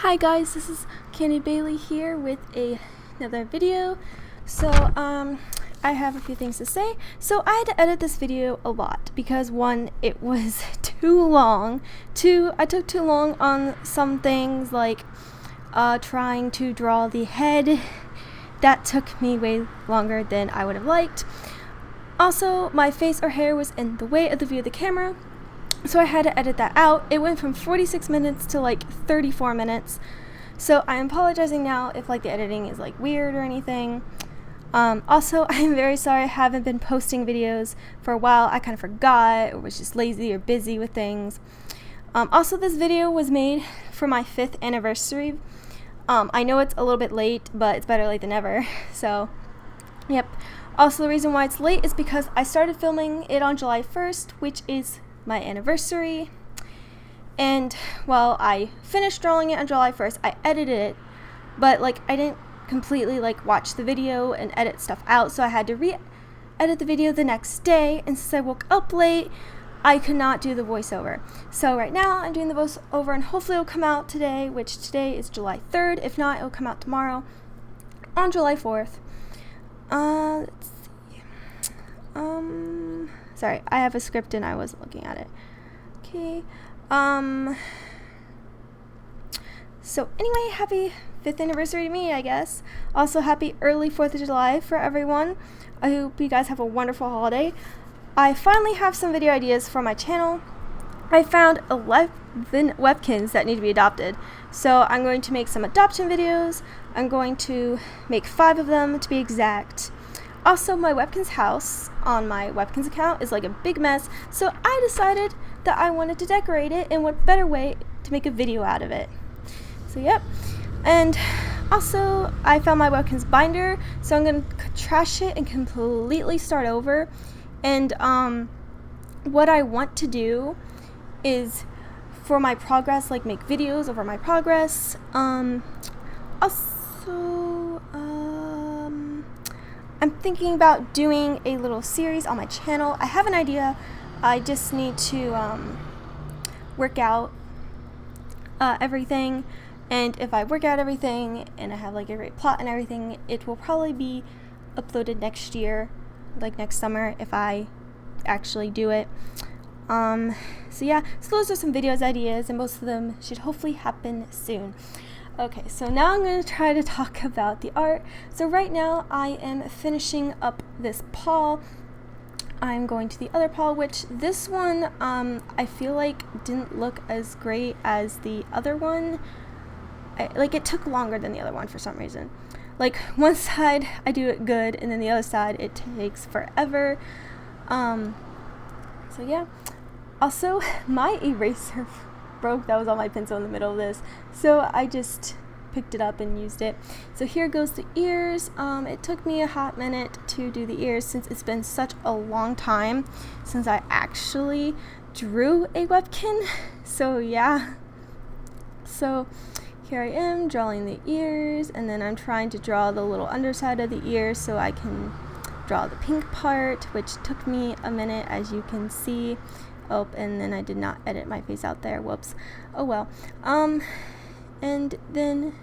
Hi guys, this is Candy Bailey here with another video. So I have a few things to say. So I had to edit this video a lot because one, it was too long. Two, I took too long on some things like trying to draw the head. That took me way longer than I would have liked. Also, my face or hair was in the way of the view of the camera, so I had to edit that out. It went from 46 minutes to like 34 minutes. So I'm apologizing now if like the editing is like weird or anything. Also, I'm very sorry I haven't been posting videos for a while. I kind of forgot or was just lazy or busy with things. Also, this video was made for my 5th anniversary. I know it's a little bit late, but it's better late than never. So, yep. Also, the reason why it's late is because I started filming it on July 1st, which is my anniversary. And while I finished drawing it on July 1st, I edited it, but like I didn't completely like watch the video and edit stuff out, so I had to re-edit the video the next day, and since I woke up late, I could not do the voiceover. So right now I'm doing the voiceover, and hopefully it'll come out today, which today is July 3rd. If not, it'll come out tomorrow on July 4th. Let's see. Sorry, I have a script and I wasn't looking at it. Okay. So anyway, happy 5th anniversary to me, I guess. Also, happy early 4th of July for everyone. I hope you guys have a wonderful holiday. I finally have some video ideas for my channel. I found 11 Webkinz that need to be adopted. So I'm going to make some adoption videos. I'm going to make 5 of them to be exact. Also, my Webkinz house on my Webkinz account is like a big mess, so I decided that I wanted to decorate it, and what better way to make a video out of it. So yep. And also, I found my Webkinz binder, so I'm going to trash it and completely start over. And what I want to do is for my progress, like make videos over my progress. Also, I'm thinking about doing a little series on my channel. I have an idea. I just need to work out everything. And if I work out everything and I have like a great plot and everything, it will probably be uploaded next year, like next summer, if I actually do it. So yeah, so those are some videos ideas, and most of them should hopefully happen soon. Okay, so now I'm going to try to talk about the art. So right now I am finishing up this paw. I'm going to the other paw, which this one I feel like didn't look as great as the other one. Like it took longer than the other one for some reason. Like one side I do it good, and then the other side it takes forever. So yeah. Also, my eraser broke that was on my pencil in the middle of this, so I just picked it up and used it. So here goes the ears. It took me a hot minute to do the ears since it's been such a long time since I actually drew a Webkinz. So yeah, so here I am drawing the ears, and then I'm trying to draw the little underside of the ear so I can draw the pink part, which took me a minute, as you can see. Oh, and then I did not edit my face out there. Whoops. Oh well. And then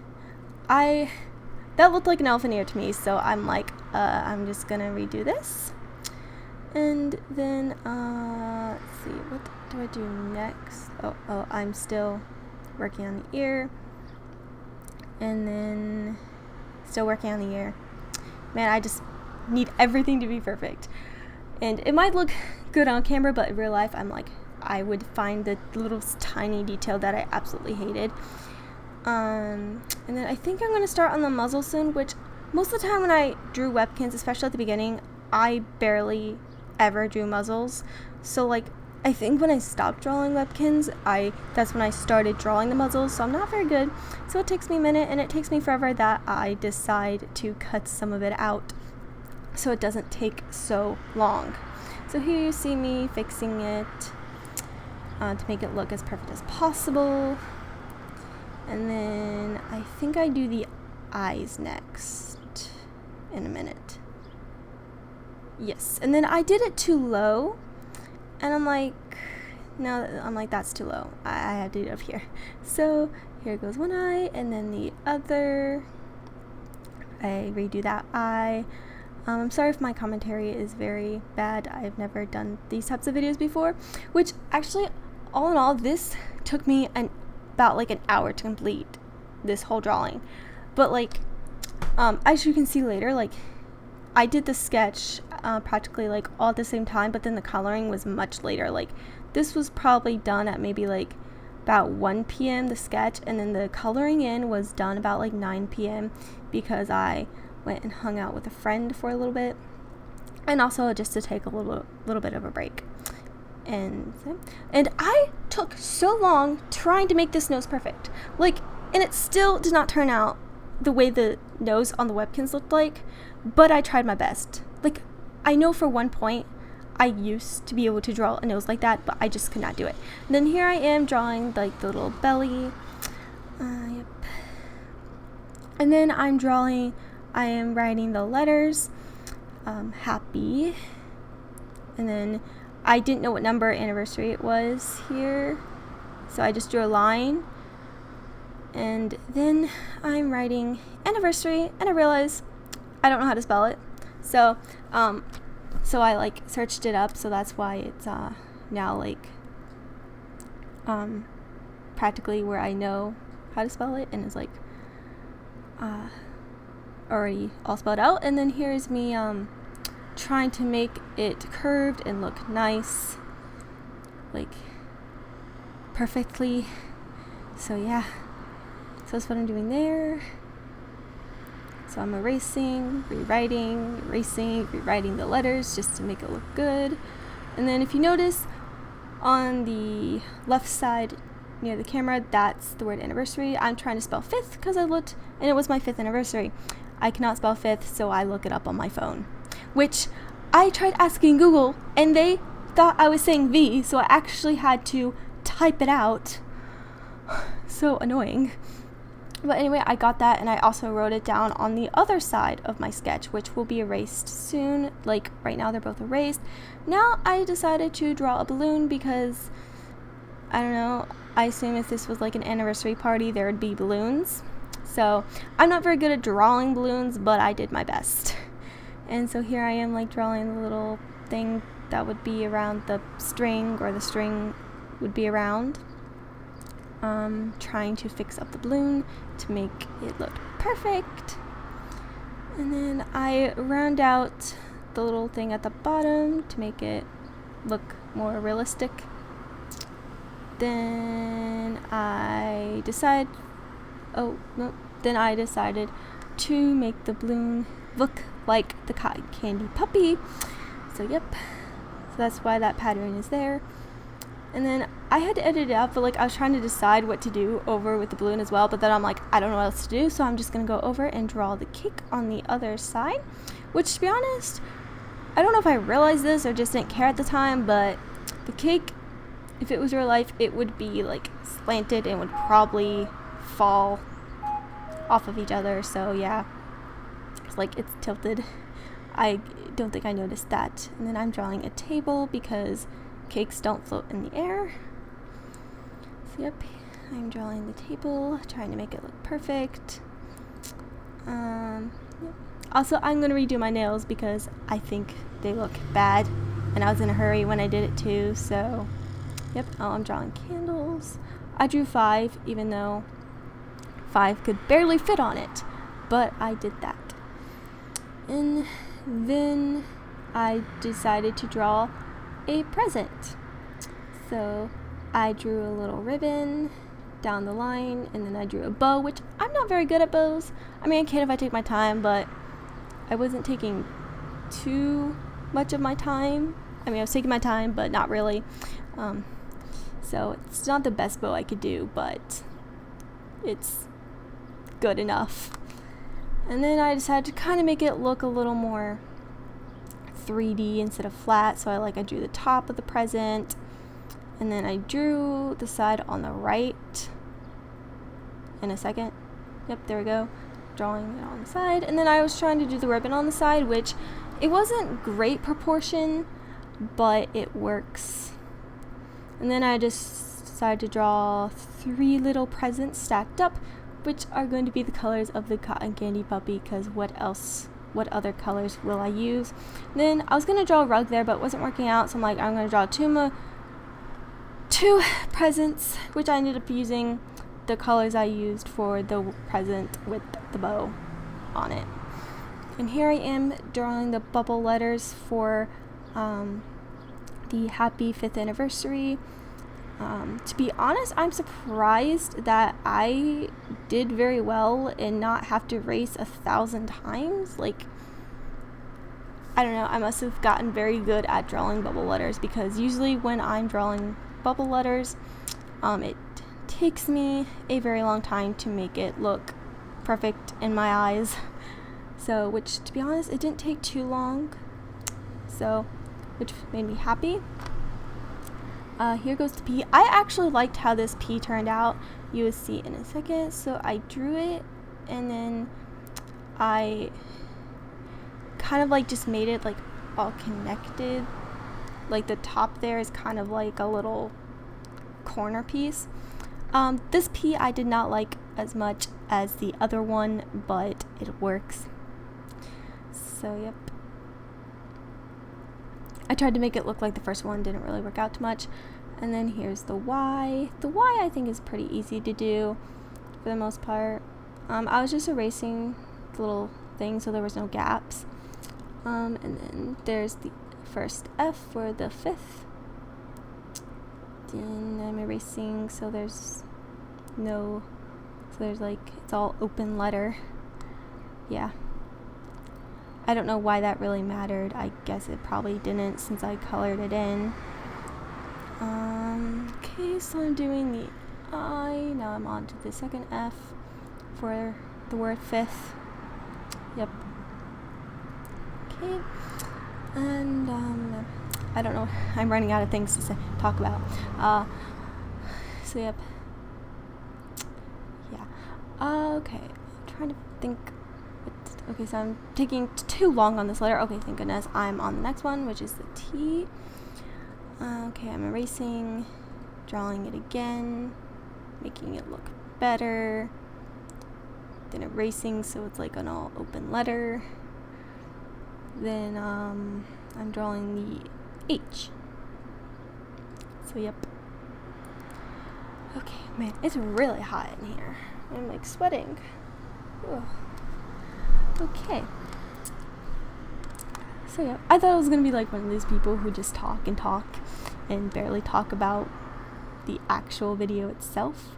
that looked like an elephant ear to me, so I'm like, I'm just gonna redo this. And then, let's see, what do I do next? Oh, I'm still working on the ear. And then, still working on the ear. Man, I just need everything to be perfect. And it might look good on camera, but in real life, I'm like, I would find the little tiny detail that I absolutely hated. And then I think I'm going to start on the muzzle soon, which most of the time when I drew Webkinz, especially at the beginning, I barely ever drew muzzles. So like, I think when I stopped drawing Webkinz, that's when I started drawing the muzzles, so I'm not very good. So it takes me a minute, and it takes me forever that I decide to cut some of it out so it doesn't take so long. So here you see me fixing it to make it look as perfect as possible. And then I think I do the eyes next in a minute. Yes, and then I did it too low, and I'm like, no, I'm like, that's too low. I have to do it up here. So here goes one eye, and then the other. I redo that eye. I'm sorry if my commentary is very bad. I've never done these types of videos before, which actually, all in all, this took me about like an hour to complete this whole drawing. But like, as you can see later, like, I did the sketch practically like all at the same time, but then the coloring was much later. Like, this was probably done at maybe like about 1 p.m. the sketch, and then the coloring in was done about like 9 p.m. because I went and hung out with a friend for a little bit, and also just to take a little bit of a break. And I took so long trying to make this nose perfect, like, and it still did not turn out the way the nose on the Webkinz looked like, but I tried my best. Like, I know for one point I used to be able to draw a nose like that, but I just could not do it. And then here I am drawing like the little belly, yep. And then I am writing the letters, happy, and then I didn't know what number anniversary it was here, so I just drew a line, and then I'm writing anniversary, and I realize I don't know how to spell it, so I like searched it up, so that's why it's now like practically where I know how to spell it, and it's like already all spelled out. And then here's me trying to make it curved and look nice, like perfectly. So yeah, so that's what I'm doing there. So I'm erasing, rewriting, erasing, rewriting the letters just to make it look good. And then if you notice on the left side near the camera, that's the word anniversary. I'm trying to spell 5th because I looked and it was my 5th anniversary. I cannot spell 5th, so I look it up on my phone, which I tried asking Google and they thought I was saying V, so I actually had to type it out. So annoying. But anyway, I got that, and I also wrote it down on the other side of my sketch, which will be erased soon. Like, right now they're both erased. Now I decided to draw a balloon because, I don't know, I assume if this was like an anniversary party, there would be balloons. So I'm not very good at drawing balloons, but I did my best. And so here I am, like, drawing the little thing that would be around the string, or the string would be around. Trying to fix up the balloon to make it look perfect. And then I round out the little thing at the bottom to make it look more realistic. Then I decided to make the balloon look like the cotton candy puppy. So yep, so that's why that pattern is there. And then I had to edit it out, but like I was trying to decide what to do over with the balloon as well, but then I'm like, I don't know what else to do, so I'm just gonna go over and draw the cake on the other side, which, to be honest, I don't know if I realized this or just didn't care at the time, but the cake, if it was real life, it would be like slanted and would probably fall off of each other. So yeah, it's like it's tilted. I don't think I noticed that. And then I'm drawing a table because cakes don't float in the air. So yep, I'm drawing the table, trying to make it look perfect. Yep. Also, I'm going to redo my nails because I think they look bad, and I was in a hurry when I did it too, so yep. Oh, I'm drawing candles. I drew 5, even though 5 could barely fit on it, but I did that. And then I decided to draw a present. So I drew a little ribbon down the line, and then I drew a bow, which I'm not very good at bows. I mean, I can if I take my time, but I wasn't taking too much of my time. I mean, I was taking my time, but not really. So it's not the best bow I could do, but it's good enough. And then I decided to kind of make it look a little more 3D instead of flat, so I drew the top of the present, and then I drew the side on the right in a second. Yep, there we go, drawing it on the side. And then I was trying to do the ribbon on the side, which it wasn't great proportion, but it works. And then I just decided to draw 3 little presents stacked up, which are going to be the colors of the cotton candy puppy, because what other colors will I use? And then I was going to draw a rug there, but it wasn't working out, so I'm like, I'm going to draw two presents, which I ended up using the colors I used for the present with the bow on it. And here I am drawing the bubble letters for the happy 5th anniversary. To be honest, I'm surprised that I did very well and not have to erase 1,000 times. Like, I don't know, I must have gotten very good at drawing bubble letters, because usually when I'm drawing bubble letters, it takes me a very long time to make it look perfect in my eyes. So, which, to be honest, it didn't take too long, so, which made me happy. Here goes the P. I actually liked how this P turned out. You will see in a second. So I drew it, and then I kind of like just made it like all connected. Like the top there is kind of like a little corner piece. This P I did not like as much as the other one, but it works. So yep. I tried to make it look like the first one, didn't really work out too much. And then here's the Y. The Y I think is pretty easy to do for the most part. I was just erasing the little thing so there was no gaps. And then there's the first F for the 5th. Then I'm erasing so there's like, it's all open letter. Yeah. I don't know why that really mattered. I guess it probably didn't since I colored it in. Okay, so I'm doing the I. Now I'm on to the second F for the word 5th. Yep. Okay. And I don't know. I'm running out of things to talk about. So yep. Yeah. Okay. I'm trying to think. Okay, so I'm taking too long on this letter. Okay, thank goodness. I'm on the next one, which is the T. Okay, I'm erasing, drawing it again, making it look better, then erasing so it's like an all open letter. Then I'm drawing the H. So yep. Okay, man, it's really hot in here. I'm like sweating. Ugh. Okay. So yeah, I thought I was gonna be like one of these people who just talk and barely talk about the actual video itself.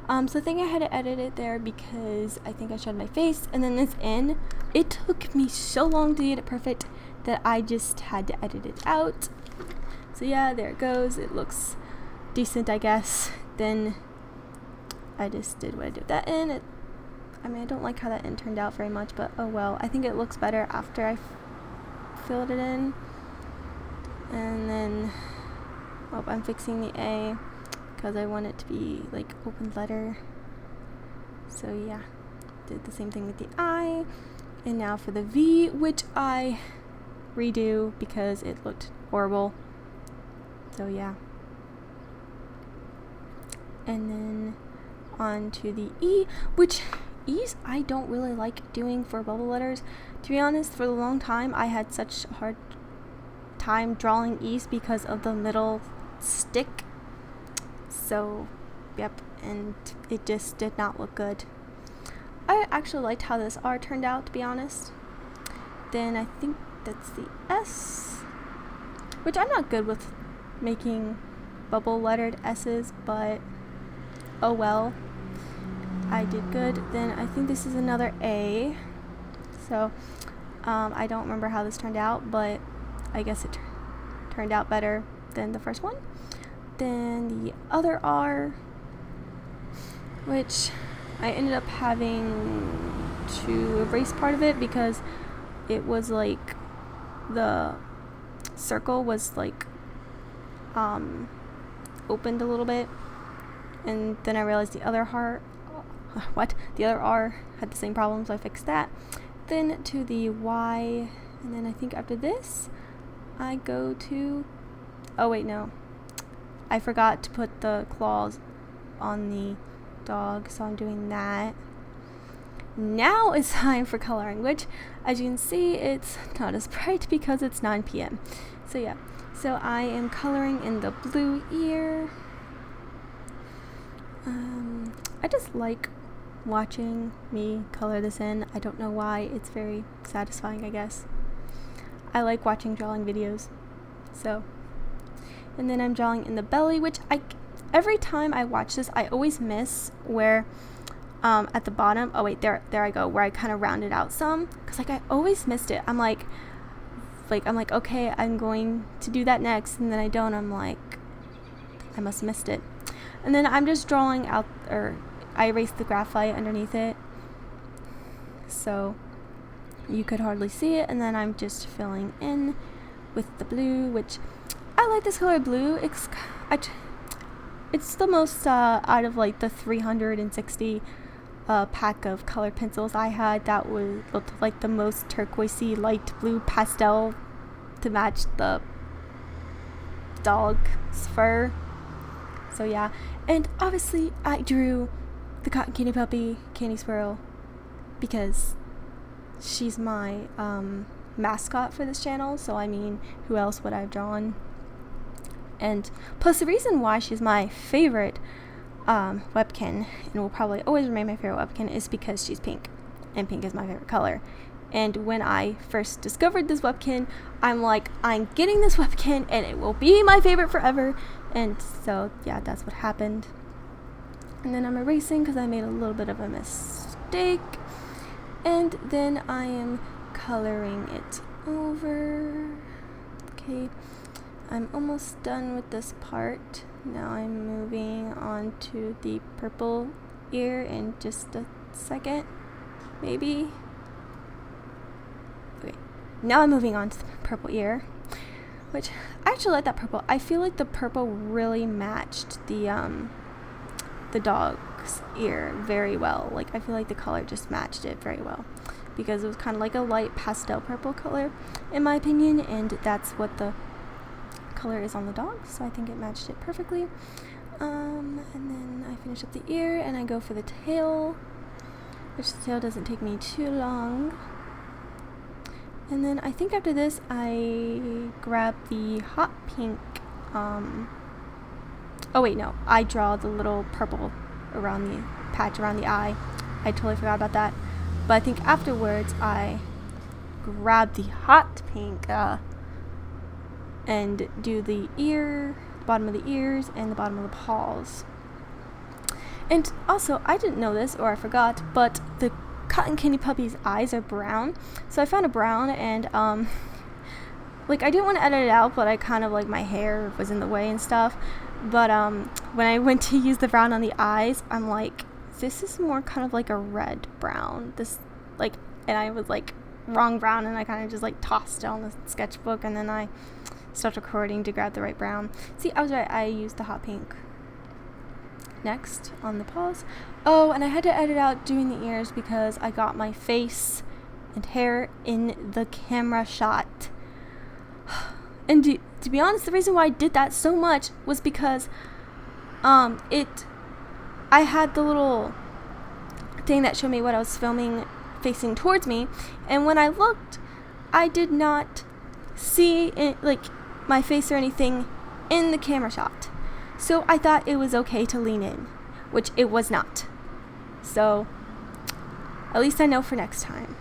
So I think I had to edit it there because I think I showed my face, and then this N, it took me so long to get it perfect that I just had to edit it out. So yeah, there it goes. It looks decent, I guess. Then I just did what I did with that N. I mean, I don't like how that N turned out very much, but oh well. I think it looks better after I filled it in. And then, oh, I'm fixing the A because I want it to be like open letter. So yeah, did the same thing with the I. And now for the V, which I redo because it looked horrible. So yeah. And then on to the E, which E's I don't really like doing for bubble letters. To be honest, for a long time I had such a hard time drawing E's because of the middle stick. So yep, and it just did not look good. I actually liked how this R turned out, to be honest. Then I think that's the S, which I'm not good with making bubble lettered S's, but oh well. I did good. Then I think this is another A. So I don't remember how this turned out, but I guess it turned out better than the first one. Then the other R, which I ended up having to erase part of it because it was like the circle was like opened a little bit, and then I realized the other the other R had the same problem, so I fixed that. Then to the Y, and then I think after this I go to, oh wait, no, I forgot to put the claws on the dog, so I'm doing that. Now it's time for coloring, which, as you can see, it's not as bright because it's 9 p.m. So yeah, so I am coloring in the blue ear. I just like watching me color this in. I don't know why. It's very satisfying, I guess. I like watching drawing videos. So, and then I'm drawing in the belly, which every time I watch this, I always miss where at the bottom, oh wait, there I go, where I kind of rounded out some, because like I always missed it. I'm like okay, I'm going to do that next, and then I don't. I'm like, I must have missed it. And then I'm just drawing out, or I erased the graphite underneath it, so you could hardly see it. And then I'm just filling in with the blue, which I like this color blue. It's the most out of like the 360 pack of colored pencils I had. That looked like the most turquoisey light blue pastel to match the dog's fur. So yeah, and obviously I drew the cotton candy puppy, Candy Squirrel, because she's my mascot for this channel. So I mean, who else would I have drawn? And plus, the reason why she's my favorite Webkinz, and will probably always remain my favorite Webkinz, is because she's pink, and pink is my favorite color. And when I first discovered this Webkinz, I'm like, I'm getting this Webkinz, and it will be my favorite forever. And so, yeah, that's what happened. And then I'm erasing because I made a little bit of a mistake. And then I am coloring it over. Okay. I'm almost done with this part. Now I'm moving on to the purple ear in just a second, maybe. Okay, now I'm moving on to the purple ear, which I actually like that purple. I feel like the purple really matched the dog's ear very well. Like, I feel like the color just matched it very well, because it was kind of like a light pastel purple color, in my opinion, and that's what the color is on the dog, so I think it matched it perfectly. And then I finish up the ear, and I go for the tail, which the tail doesn't take me too long. And then I think after this I grab the hot pink, oh wait, no, I draw the little purple around the patch around the eye. I totally forgot about that. But I think afterwards I grab the hot pink and do the ear, the bottom of the ears, and the bottom of the paws. And also, I didn't know this, or I forgot, but the cotton candy puppy's eyes are brown. So I found a brown, and like, I didn't want to edit it out, but I kind of, like, my hair was in the way and stuff. But when I went to use the brown on the eyes, I'm like, this is more kind of like a red brown. This, like, and I was like, wrong brown, and I kind of just like tossed it on the sketchbook, and then I stopped recording to grab the right brown. See, I was right, I used the hot pink. Next, on the paws. Oh, and I had to edit out doing the ears because I got my face and hair in the camera shot. And to be honest, the reason why I did that so much was because I had the little thing that showed me what I was filming facing towards me, and when I looked, I did not see it, like, my face or anything in the camera shot. So I thought it was okay to lean in, which it was not. So at least I know for next time.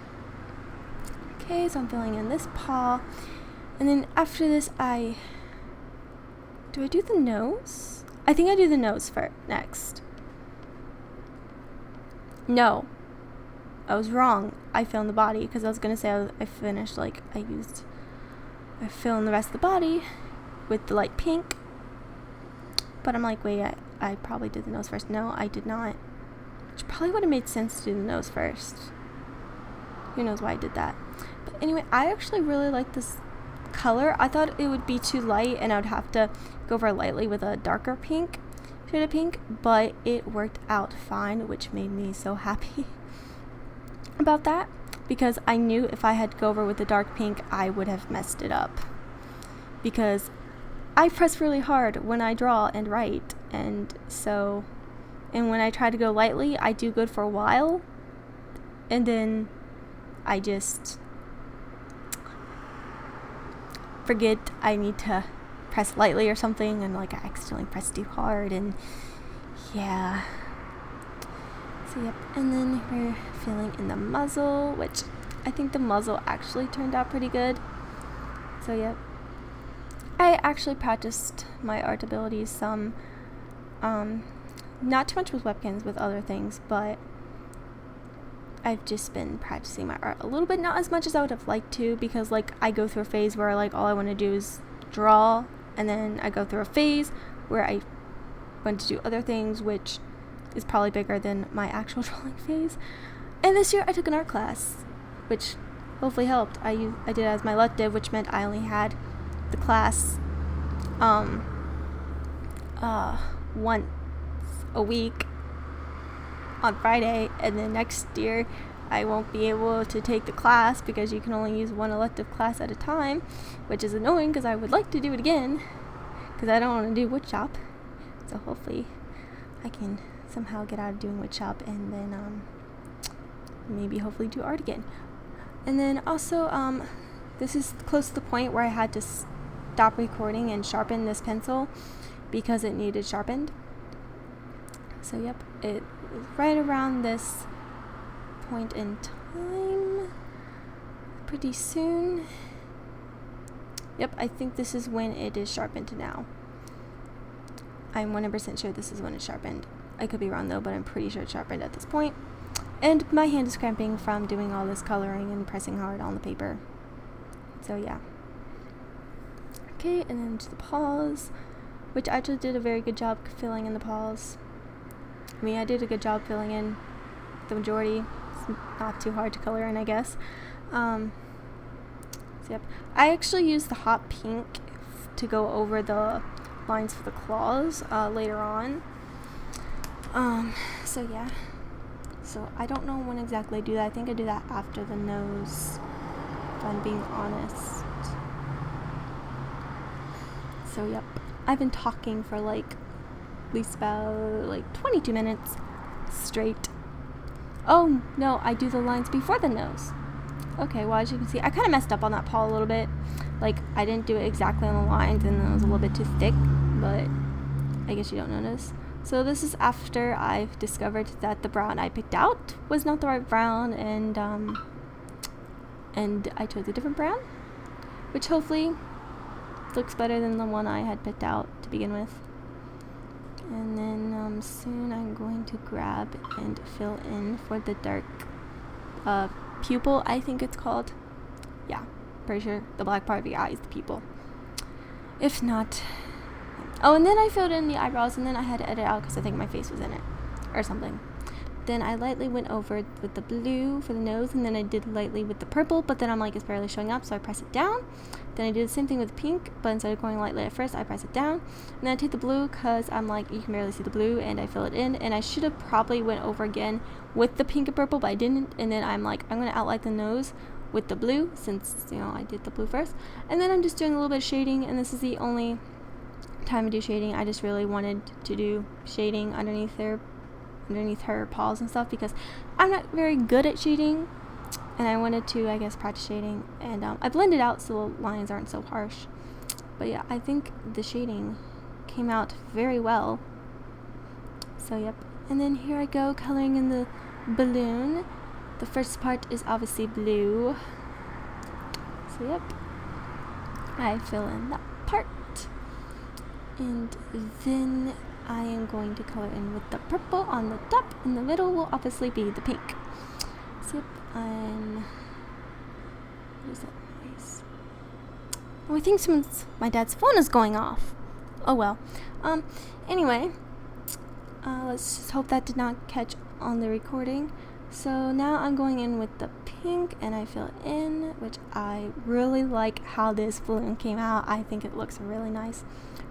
Okay, so I'm filling in this paw, and then after this do I do the nose? I think I do the nose first next. No, I was wrong. I fill in the body, because I was gonna say I finished, like, I fill in the rest of the body with the light pink, but I'm like, wait, I probably did the nose first. No, I did not, which probably would have made sense to do the nose first. Who knows why I did that. But anyway, I actually really like this color. I thought it would be too light and I would have to go over lightly with a darker pink, shade of pink, but it worked out fine, which made me so happy about that, because I knew if I had to go over with the dark pink, I would have messed it up, because I press really hard when I draw and write, and when I try to go lightly, I do good for a while, and then I just forget I need to press lightly or something, and like I accidentally press too hard, and yeah. So yep, and then we're filling in the muzzle, which I think the muzzle actually turned out pretty good. So yep, I actually practiced my art abilities some, not too much with Webkinz, with other things, but I've just been practicing my art a little bit, not as much as I would have liked to, because like I go through a phase where like all I want to do is draw, and then I go through a phase where I want to do other things, which is probably bigger than my actual drawing phase. And this year I took an art class, which hopefully helped. I did it as my elective, which meant I only had the class once a week on Friday, and then next year I won't be able to take the class because you can only use one elective class at a time, which is annoying because I would like to do it again because I don't want to do woodshop. So hopefully I can somehow get out of doing woodshop, and then maybe hopefully do art again. And then also this is close to the point where I had to stop recording and sharpen this pencil because it needed sharpened. So yep, it was right around this point in time, pretty soon. Yep, I think this is when it is sharpened now. I'm 100% sure this is when it's sharpened. I could be wrong though, but I'm pretty sure it's sharpened at this point. And my hand is cramping from doing all this coloring and pressing hard on the paper. So yeah. Okay, and then to the paws, which I actually did a very good job filling in the paws. I mean, I did a good job filling in the majority. It's not too hard to color in, I guess. So yep, I actually used the hot pink to go over the lines for the claws later on. So yeah. So I don't know when exactly I do that. I think I do that after the nose, if I'm being honest. So yep, I've been talking for like at least about like 22 minutes straight. Oh no, I do the lines before the nose. Okay, well, as you can see, I kind of messed up on that paw a little bit. Like, I didn't do it exactly on the lines, and it was a little bit too thick, but I guess you don't notice. So this is after I've discovered that the brown I picked out was not the right brown, and I chose a different brown, which hopefully looks better than the one I had picked out to begin with. And then soon I'm going to grab and fill in for the dark pupil, I think it's called. Yeah, pretty sure the black part of the eye is the pupil. If not... Oh, and then I filled in the eyebrows, and then I had to edit out because I think my face was in it or something. Then I lightly went over with the blue for the nose, and then I did lightly with the purple, but then I'm like, it's barely showing up, so I press it down. Then I do the same thing with pink, but instead of going lightly at first, I press it down. And then I take the blue because I'm like, you can barely see the blue, and I fill it in. And I should have probably went over again with the pink and purple, but I didn't. And then I'm like, I'm going to outline the nose with the blue since, you know, I did the blue first. And then I'm just doing a little bit of shading, and this is the only time I do shading. I just really wanted to do shading underneath her paws and stuff because I'm not very good at shading, and I wanted to, I guess, practice shading. And I blended out so the lines aren't so harsh. But yeah, I think the shading came out very well. So yep. And then here I go coloring in the balloon. The first part is obviously blue. So yep, I fill in that part. And then I am going to color in with the purple on the top, and the middle will obviously be the pink. So yep, what is that noise? Oh, I think my dad's phone is going off. Oh well. Anyway, let's just hope that did not catch on the recording. So now I'm going in with the pink, and I fill it in, which I really like how this balloon came out. I think it looks really nice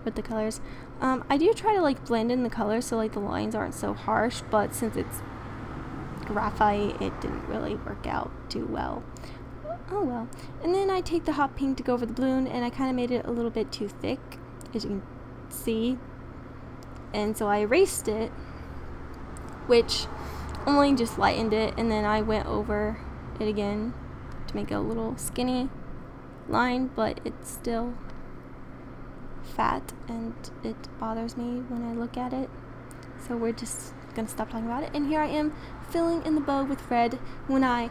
with the colors. I do try to like blend in the colors so like the lines aren't so harsh, but since it's graphite, it didn't really work out too well. Oh well. And then I take the hot pink to go over the balloon, and I kind of made it a little bit too thick. as you can see. And so I erased it, which only just lightened it, and then I went over it again to make it a little skinny line, but it's still fat and it bothers me when I look at it. So we're just gonna stop talking about it. And here I am filling in the bow with red. When I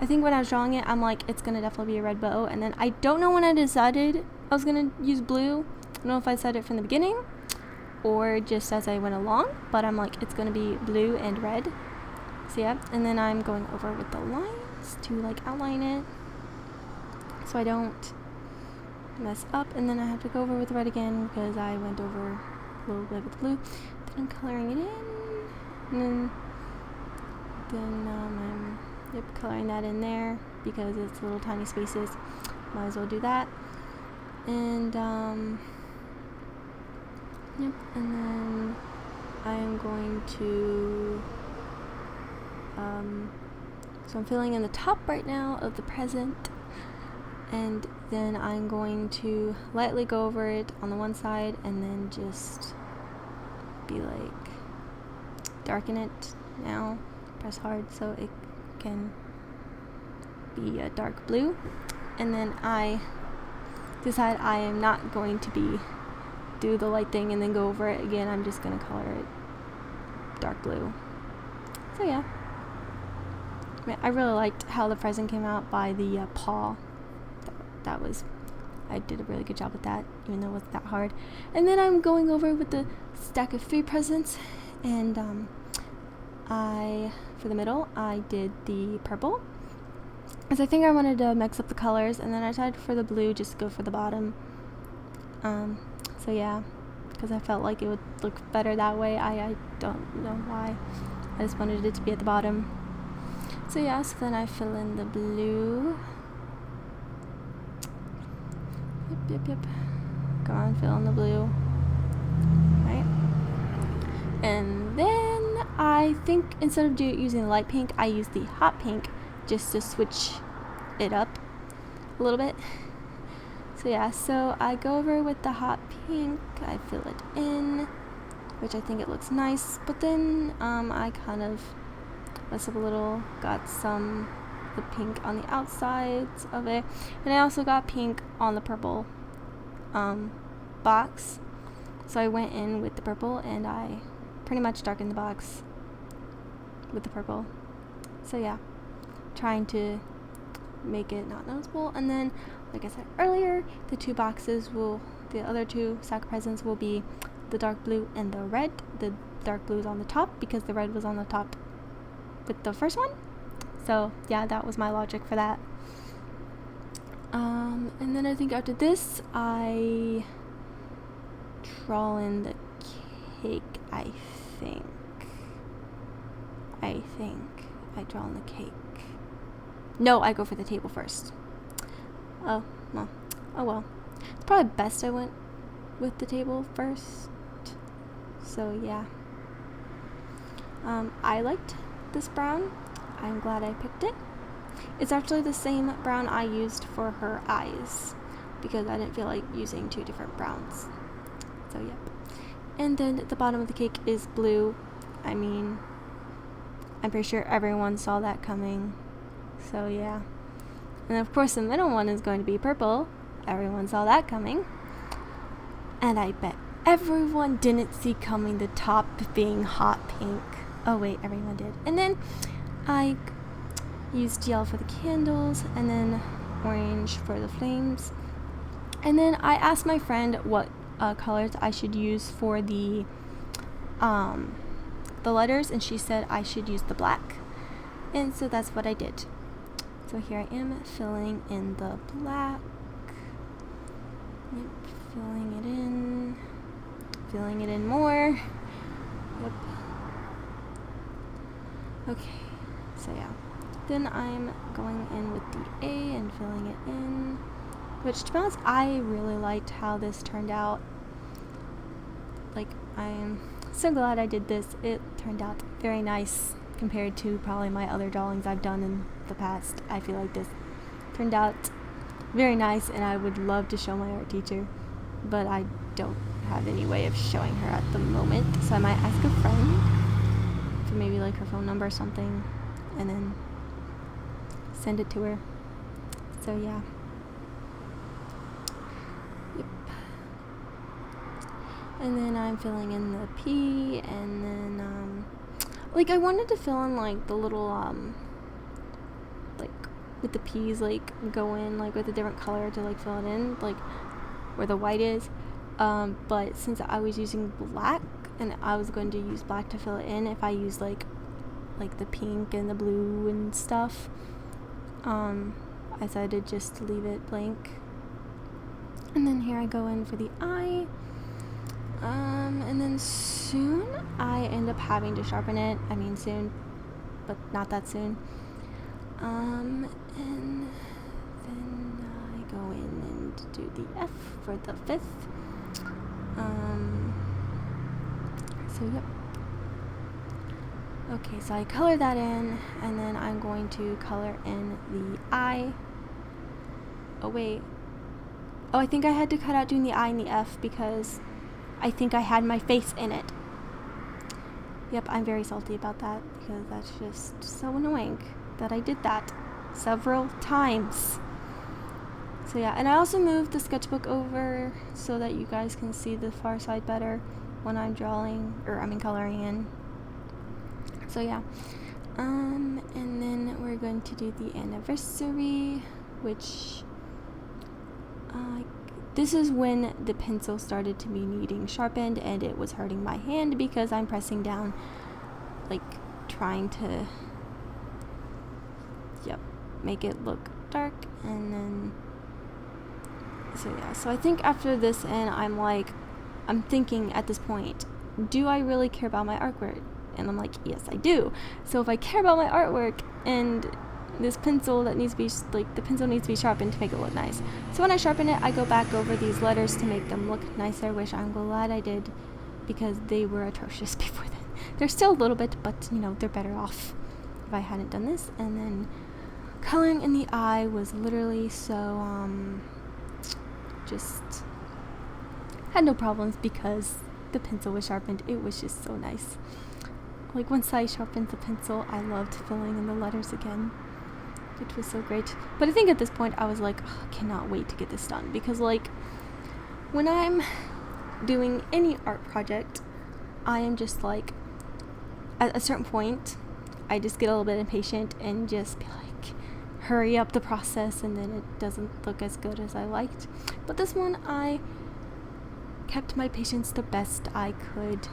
think when I was drawing it, I'm like, it's gonna definitely be a red bow, and then I don't know when I decided I was gonna use blue. I don't know if I said it from the beginning or just as I went along, but I'm like, it's gonna be blue and red. So yeah, and then I'm going over with the lines to like outline it so I don't mess up, and then I have to go over with the red again because I went over a little bit with blue. Then I'm coloring it in, and then I'm coloring that in there because it's little tiny spaces. Might as well do that. And and then I am going to so I'm filling in the top right now of the present, and then I'm going to lightly go over it on the one side and then just be like darken it now, press hard so it can be a dark blue. And then I decide I am not going to do the light thing and then go over it again. I'm just gonna color it dark blue. So yeah, I really liked how the present came out by the paw. I did a really good job with that, even though it wasn't that hard. And then I'm going over with the stack of 3 presents, and for the middle, I did the purple, because I think I wanted to mix up the colors, and then I decided for the blue just to go for the bottom. So yeah, because I felt like it would look better that way. I don't know why. I just wanted it to be at the bottom. So yeah, so then I fill in the blue. Yep. Come on, fill in the blue. Right. And then I think instead of using the light pink, I use the hot pink just to switch it up a little bit. So yeah, so I go over with the hot pink, I fill it in, which I think it looks nice, but then I kind of mess up a little, got some the pink on the outsides of it, and I also got pink on the purple box. So I went in with the purple and I pretty much darkened the box with the purple. So yeah, trying to make it not noticeable. And then, like I said earlier, the other 2 sack presents will be the dark blue and the red. The dark blue is on the top because the red was on the top with the first one. So yeah, that was my logic for that. And then I think after this, I draw in the cake. I think I draw in the cake. No, I go for the table first. Oh well. It's probably best I went with the table first. So yeah. I liked this brown. I'm glad I picked it. It's actually the same brown I used for her eyes because I didn't feel like using 2 different browns. So yep. And then the bottom of the cake is blue. I mean, I'm pretty sure everyone saw that coming. So yeah. And of course the middle one is going to be purple. Everyone saw that coming. And I bet everyone didn't see coming the top being hot pink. Oh wait, everyone did. And then I used yellow for the candles and then orange for the flames. And then I asked my friend what colors I should use for the letters, and she said I should use the black. And so that's what I did. So here I am filling in the black. Yep, filling it in more. Yep. Okay, so yeah. Then I'm going in with the A and filling it in, which to be honest, I really liked how this turned out. Like, I'm so glad I did this. It turned out very nice compared to probably my other drawings I've done in the past. I feel like this turned out very nice, and I would love to show my art teacher, but I don't have any way of showing her at the moment, so I might ask a friend for maybe like her phone number or something, and then send it to her. So yeah. Yep. And then I'm filling in the P, and then like I wanted to fill in like the little like with the P's, like go in like with a different color to like fill it in, like where the white is, but since I was using black and I was going to use black to fill it in, if I use like the pink and the blue and stuff, I decided just to leave it blank. And then here I go in for the eye, and then soon I end up having to sharpen it. I mean soon, but not that soon. And then I go in and do the F for the 5th. So yep. Okay, so I color that in, and then I'm going to color in the eye. Oh wait. Oh, I think I had to cut out doing the I and the F because I think I had my face in it. Yep, I'm very salty about that because that's just so annoying that I did that several times. So yeah, and I also moved the sketchbook over so that you guys can see the far side better when I'm drawing, or I mean coloring in. So yeah, and then we're going to do the anniversary, which this is when the pencil started to be needing sharpened, and it was hurting my hand because I'm pressing down, like trying to, yep, make it look dark. And then, so yeah, so I think after this, and I'm thinking at this point, do I really care about my artwork? And I'm like, yes, I do. So if I care about my artwork, and this pencil that needs to be, like, the pencil needs to be sharpened to make it look nice. So when I sharpen it, I go back over these letters to make them look nicer, which I'm glad I did because they were atrocious before then. They're still a little bit, but, you know, they're better off if I hadn't done this. And then coloring in the eye was literally so, just had no problems because the pencil was sharpened. It was just so nice. Like, once I sharpened the pencil, I loved filling in the letters again. It was so great. But I think at this point, I was like, oh, I cannot wait to get this done. Because, like, when I'm doing any art project, I am just like, at a certain point, I just get a little bit impatient and just be like, hurry up the process, and then it doesn't look as good as I liked. But this one, I kept my patience the best I could.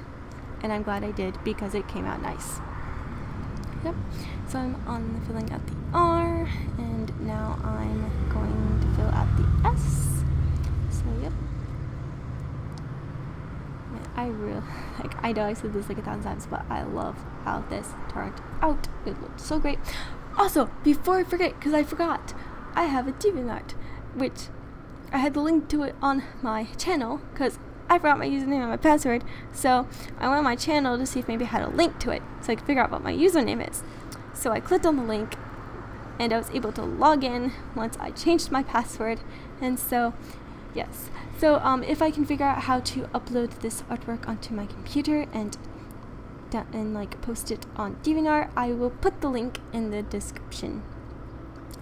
And I'm glad I did because it came out nice. Yep. So I'm on filling out the R, and now I'm going to fill out the S. So yep. I really, like, I know I said this like 1,000 times, but I love how this turned out. It looked so great. Also, before I forget, because I forgot, I have a DeviantArt, which I had the link to it on my channel because I forgot my username and my password, so I went on my channel to see if maybe I had a link to it so I could figure out what my username is. So I clicked on the link, and I was able to log in once I changed my password. And so, yes. So if I can figure out how to upload this artwork onto my computer and like post it on DeviantArt, I will put the link in the description.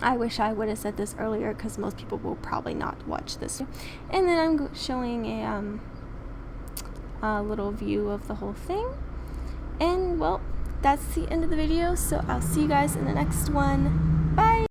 I wish I would have said this earlier because most people will probably not watch this. And then I'm showing a little view of the whole thing. And well, that's the end of the video, so I'll see you guys in the next one. Bye!